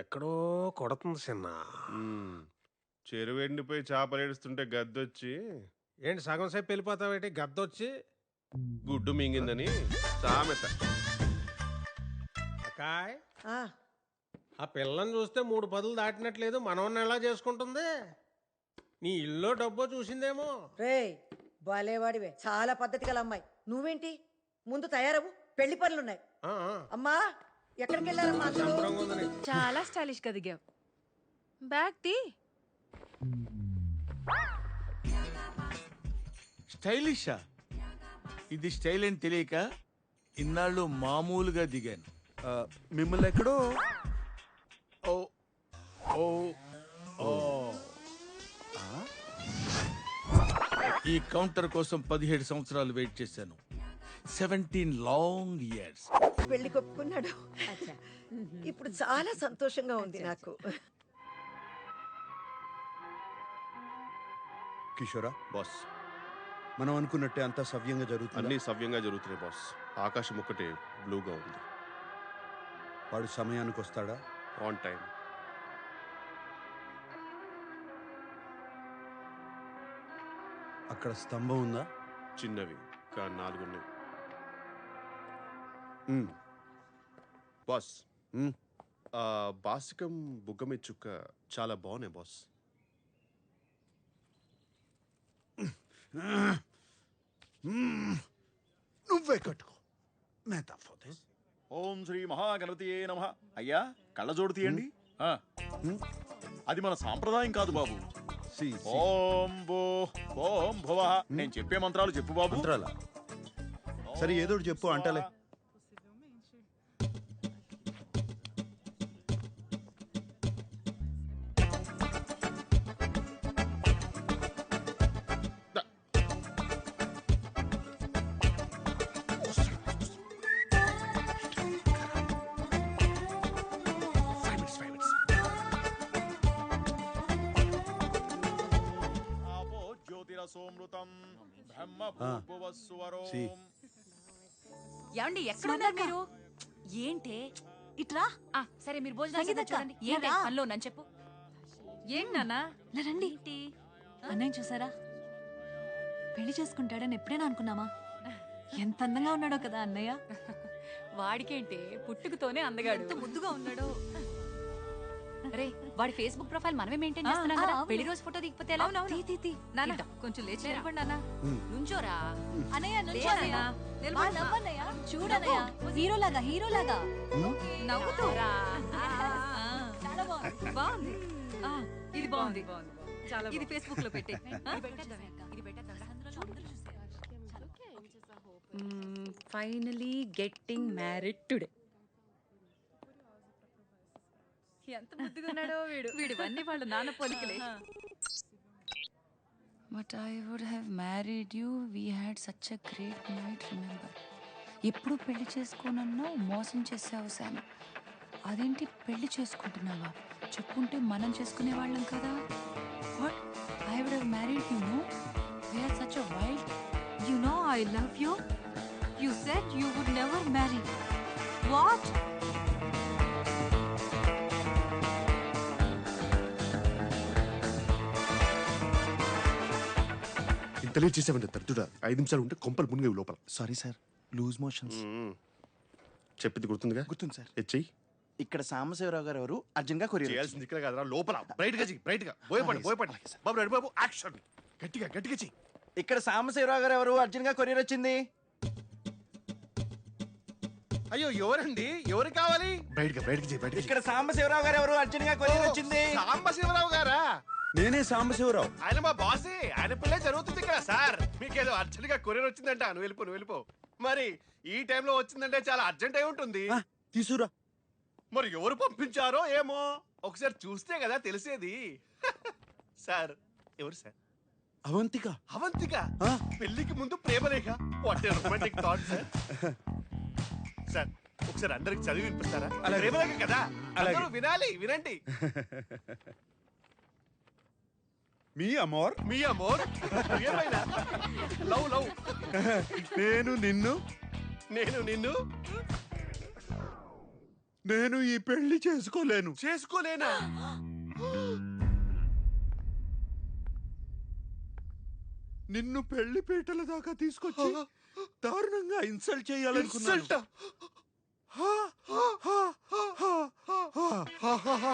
ఎక్కడో కొడుతుంది చిన్న. చెరువు ఎండిపోయి చేపలేడుస్తుంటే గద్దొచ్చి ఏంటి సగం సేపు వెళ్ళిపోతావేంటి గద్దొచ్చి? గుడ్డు మింగిందని సామెత. అకాయ్ ఆ పిల్లని చూస్తే 3 పదులు దాటినట్లేదు. మనవన్ని ఎలా చేసుకుంటుంది? నీ ఇల్లు డబ్బో చూసిందేమో. రే బాలేవాడివే, చాలా పద్ధతి గల అమ్మాయి. నువ్వేంటి ముందు తయారవు, పెళ్లి పనులున్నాయి. ఆ, ఆ. అమ్మా ఎక్కడికి వెళ్ళారమ్మా అందరూ? శంభరంగా ఉంది నీకు. చాలా స్టైలిష్ గా దిగావు. బ్యాగ్ తీ. స్టైలిషా? ఇది స్టైల్ అని తెలియక ఇన్నాళ్ళు మామూలుగా దిగాను. మిమ్మల్ని ఎక్కడో ఓ ఓ ఓ ఈ కౌంటర్ కోసం 17 సంవత్సరాలు వెయిట్ చేశాను. 17 లాంగ్ ఇయర్స్. పెళ్లి కొప్పుకున్నాడు. ఇప్పుడు చాలా సంతోషంగా ఉంది నాకు. కిషోరా, బాస్, మనం అనుకున్నట్టే అంతా సవ్యంగా జరుగుతుంది. అన్ని సవ్యంగా జరుగుతున్నాయి బాస్. ఆకాశం ఒక్కటే బ్లూగా ఉంది. వాడు సమయానికి వస్తాడా? On time. అక్కడ స్తంభం ఉందా? చిన్నవి కానీ 4 ఉన్నాయి. బాస్, బాసికం బుగ్గ మీద చుక్క చాలా బాగున్నాయి బాస్. నువ్వే కట్టుకో. మేతాఫోదే. ఓం శ్రీ మహాగణపతియే నమః. అయ్యా కళ్ళజోడు తీయండి. అది మన సాంప్రదాయం కాదు బాబు. ఓం భూ ఓం భువ. నేను చెప్పే మంత్రాలు చెప్పు బాబు. మంత్రాలా? సరే ఏదో ఒకటి చెప్పు అంటలే. ఆపో జ్యోతిరసోమృతం బ్రహ్మ భూభువస్సువరోం. ఏమండి ఎక్కడ ఉన్నారు మీరు? ఏంటే ఇట్రా. సరే మీరు భోజనం చూడండి. ఏంటి పనిలో నన్ను చెప్పు. ఏంటి నాన్న? రండి. అన్నయ్య చూసారా? పెళ్లి చేసుకుంటాడని ఎప్పుడైనా అనుకున్నామా? ఎంత అందంగా ఉన్నాడో కదా అన్నయ్య. వాడికేంటే పుట్టుకతోనే అందగాడు. ఎంత ముద్దుగా ఉన్నాడో. రే వాడి ఫేస్బుక్ ప్రొఫైల్ మనమే మెయింటైన్ చేస్తున్నాం కదా. పెళ్లి రోజు ఫోటో దిగిపోతే ఎలా? నాన్న కొంచెం లేచి నిలబడి నాన్న. నుంచోరా అన్నయ్య నుంచో అన్నయ్య. నవ్వన్నయ్య. చూడన్నయ్య హీరోలాగా హీరోలాగా నవ్వుతోరా. చాలా బాగుంది. బాగుంది. ఇది బాగుంది. ఇది ఫేస్బుక్ లో పెట్టే. Finally getting married today. ఎంత ముద్దుగా ఉన్నాడో వీడు. వీడివన్నీ వాళ్ళ నాన్న పోలికలే. But I would have married you. We had such a great night, remember? ఎప్పుడు పెళ్లి చేసుకోనన్నావు, మోసం చేసావు శామ్. అదేంటి పెళ్లి చేసుకుంటున్నావా? చెప్పుంటే మనం చేసుకునే వాళ్ళం కదా. What? I would have married you, no? We are such a wild. You know I love you. You said you would never marry. What? ఇంతలే చేసామంటే తరచుడా 5 నిమిషాలు ఉంటే కొంపలు మునిగేవి లోపల. Sorry sir, loose motions. చెప్పింది గుర్తుందిగా? గుర్తుంది సార్. హెచ్ఐ ఇక్కడ సాంబశివరావు గారు ఎవరు అర్జున్ గా కొరియర్ చేయాల్సింది ఇక్కడ కాదురా, లోపల బ్రైట్ గా చెయ్యి. బ్రైట్ గా భయపడి బాబు రెడీ బాబు యాక్షన్. గట్టిగా గట్టిగా చెయ్యి. ఇక్కడ సాంబశివరావు గారు ఎవరు అర్జున్ గా కొరియర్ వచ్చింది. అయ్యో ఎవరండి? ఎవరు కావాలి? బ్రైట్ గా చెయ్యి. బ్రైట్ ఇక్కడ సాంబశివరావు గారు ఎవరు అర్జున్ గా కొరియర్ వచ్చింది. సాంబశివరావు గారా? నేనే సాంబశివరావు. ఆయన మా బాసే. ఆయన పిల్లే జరుగుతుంది ఇక్కడ సార్. మీకేదో అర్జెంట్ గా కొరియర్ వచ్చిందంట. నువ్వు వెళ్ళిపో. మరి ఈ టైంలో వచ్చిందంటే చాలా అర్జెంట్ అయి ఉంటుంది. తీసురా. మరి ఎవరు పంపించారో ఏమో ఒకసారి చూస్తే కదా తెలిసేది. సార్ ఎవరు సార్? అవంతిక. అవంతిక పెళ్లికి ముందు ప్రేమరేఖ. What a romantic thought sir. Sir ఒకసారి అందరికి చదివి వినిపిస్తారా? ప్రేమరేఖ కదా, అందరూ వినాలి. వినండి. మీ అమోర్ ప్రియమైన లవ్ నేను నిన్ను నేను ఈ పెళ్లి చేసుకోలేను. చేసుకోలేనా? నిన్ను పెళ్లి పీటల దాకా తీసుకొచ్చి దారుణంగా ఇన్సల్ట్ చేయాలనుకున్నాను.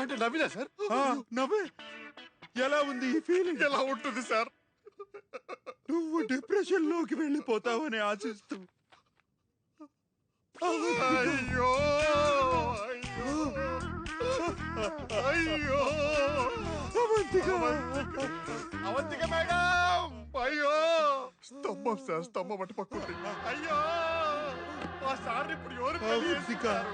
అంటే నవ్వినా సార్? నవ్వే. ఎలా ఉంది ఈ ఫీలింగ్? ఎలా ఉంటుంది సార్? నువ్వు డిప్రెషన్ లోకి వెళ్ళిపోతావని ఆశిస్తూ. అయ్యో అయ్యో అవంతిక మేడం, అయ్యో స్తంభం సార్, స్తంభం అటు పక్కుంది. అయ్యో ఆ సార్ ఇప్పుడు ఎవరు పెళ్లి చేసుకుంటారు?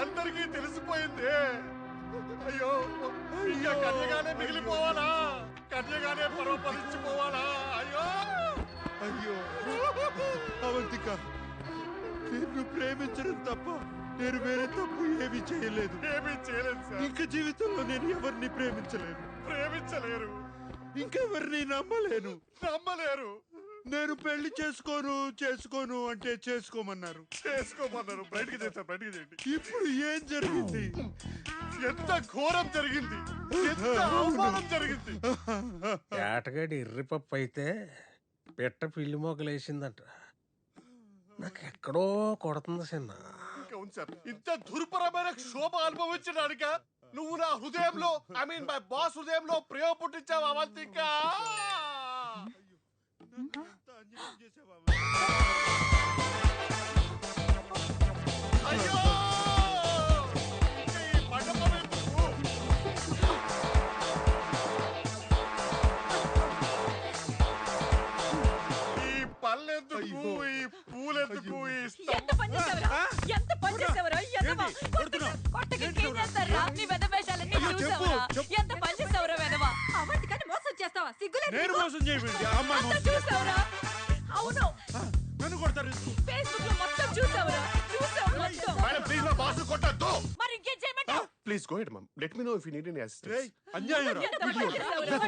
అందరికీ తెలిసిపోయింది. అయ్యో ఇంకా కన్యగానే మిగిలిపోవాలా? కన్యగానే పరోపరించిపోవాలా? అయ్యో అయ్యో అవంతిక, నిన్ను ప్రేమించడం తప్ప నేను వేరే తప్పు ఏమీ చేయలేదు. ఏమీ చేయలేదు సార్. ఇంక జీవితంలో నేను ఎవరిని ప్రేమించలేను. ప్రేమించలేరు, ఇంకెవరిని నమ్మలేను. నమ్మలేరు. నేను పెళ్లి చేసుకోను అంటే చేసుకోమన్నారు. చేసుకోమన్నారు. బయటికి చేస్తారు, బయటికి చేయండి. ఇప్పుడు ఏం జరిగింది? ఎంత ఘోరం జరిగింది, ఎంత అవమానం జరిగింది. ఏటగాడి ఎర్రిపప్పు అయితే పిట్ట పిల్లి మొగలేసిందంట. నాకు ఎక్కడో కొడుతుంది చిన్న. అవును సార్, ఇంత దుర్భరమైన క్షోభ అనుభవించడానిక నువ్వు నా హృదయంలో, ఐ మీన్ మై బాస్ హృదయంలో ప్రేమ పుట్టించావు అవంతిక. అయ్యో ఈ మండపం ఎందుకు? ఈ పళ్ళెందుకు, ఈ పూలెందుకు, ఈ ఎంత పని చేసావురా? ఎంత పని చేసావురా? ఎదవా. కొట్టకి ఇంకేం చేస్తారా? నీ వెధవేషాలన్నీ చూసావురా? ఎంత పని చేసావురా వెధవా? అవంతికని మోసం చేస్తావా? సిగ్గులేదు నేను నీకు? మోసం చేయమండి. అంతా చూసావురా? అవును, నన్ను కొడతారు. ఫేస్బుక్ లో మొత్తం చూసావురా? చూసావు మొత్తం. మేడం ప్లీజ్ నా బాస్ కొట్టద్దు. మరి ఇంకేం చేయమంటావు? Please go ahead ma'am, let me know if you need any assistance. అన్యాయం రా. ఎంత పని చేసావురా?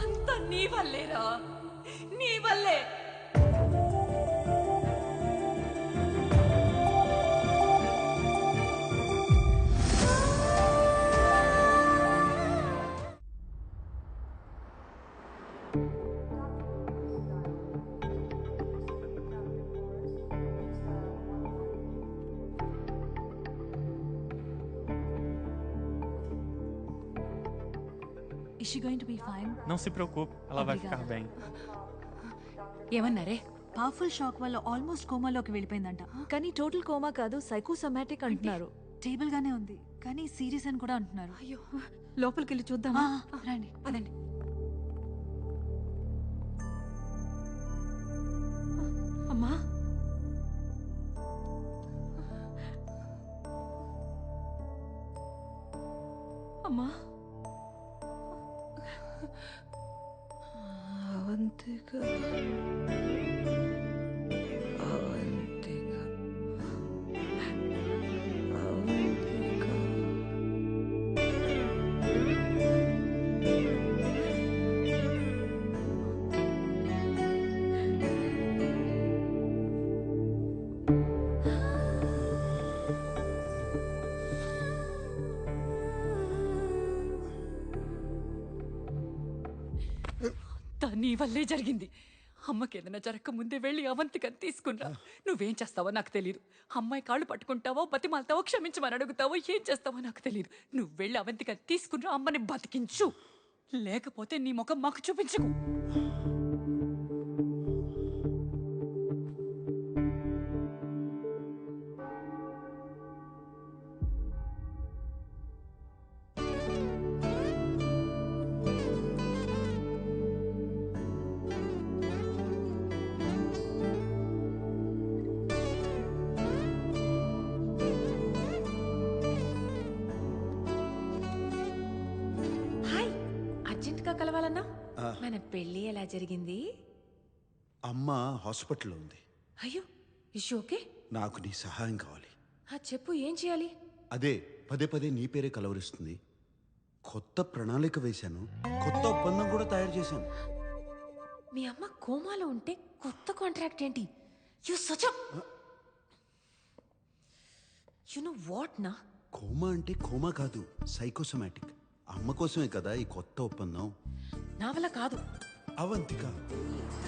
అంతా నీ వల్లేరా, నీ వల్లే. Is she going to be fine? Não se preocupe, ela vai ficar bem. ఏమన్నారే? పవర్ఫుల్ షాక్ వల్ల ఆల్మోస్ట్ కోమాలోకి వెళ్ళిపోయిందంట. కానీ టోటల్ కోమా కాదు, సైకోసోమాటిక్ అంటున్నారు. స్టేబుల్ గానే ఉంది, కానీ సీరియస్ అని కూడా అంటున్నారు. అయ్యో, లోపలికి వెళ్ళి చూద్దామా? రండి. అదండి. అమ్మా, అమ్మా, అవంతిక అవంతిక అవంతిక. నీ వల్లే జరిగింది. అమ్మకి ఏదైనా జరగక ముందే వెళ్ళి అవంతికని తీసుకున్నా. నువ్వేం చేస్తావో నాకు తెలియదు. అమ్మాయి కాళ్ళు పట్టుకుంటావో, బతిమాలతావో, క్షమించమని అడుగుతావో, ఏం చేస్తావో నాకు తెలియదు. నువ్వు వెళ్ళి అవంతికని తీసుకున్నా, అమ్మని బతికించు. లేకపోతే నీ ముఖం మాకు చూపించుకు. పెళ్ళి ఎలా జరిగింది? అమ్మ హాస్పిటల్లో ఉంది. అయ్యో, ఇష్యూ ఓకే? నాకు నీ సహాయం కావాలి. చెప్పు, ఏం చేయాలి? అదే పదే పదే నీ పేరే కలవరిస్తుంది. కొత్త ప్రణాళిక వేశాను, కొత్త ఒప్పందం కూడా తయారు చేశాను. మీ అమ్మ కోమాలో ఉంటే కొత్త కాంట్రాక్ట్ ఏంటి? You such you know what నా? కోమా అంటే కోమా కాదు, సైకోసోమాటిక్. అమ్మ కోసమే కదా ఈ కొత్త ఒప్పందం. నా వల్ల కాదు. అవంతిక,